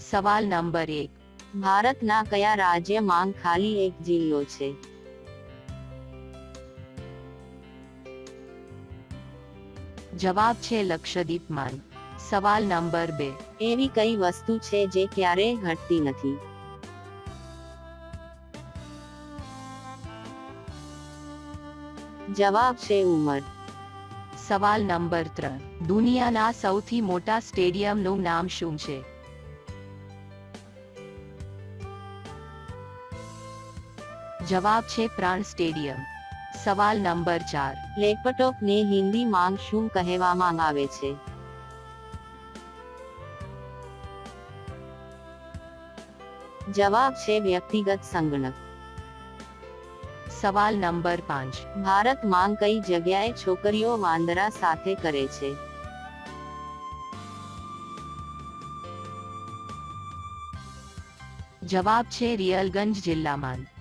સવાલ નંબર 1, ભારતના કયા રાજ્યમાં ખાલી એક જિલ્લો છે? જવાબ છે લક્ષદ્વીપમાં. સવાલ નંબર 2, એવી કઈ વસ્તુ છે જે ક્યારેય ઘટતી નથી? જવાબ છે ઉંમર. સવાલ નંબર 3, દુનિયાના સૌથી મોટા સ્ટેડિયમનું નામ શું છે? જવાબ છે પ્રાણ સ્ટેડિયમ. સવાલ નંબર 4, લેપટોપને હિન્દીમાં શું કહેવામાં આવે છે? જવાબ છે વ્યક્તિગત સંગણક. સવાલ નંબર 5, ભારતમાં કઈ જગ્યાએ છોકરીઓ વાંદરા સાથે કરે છે? જવાબ છે રિયલગંજ જિલ્લામાં.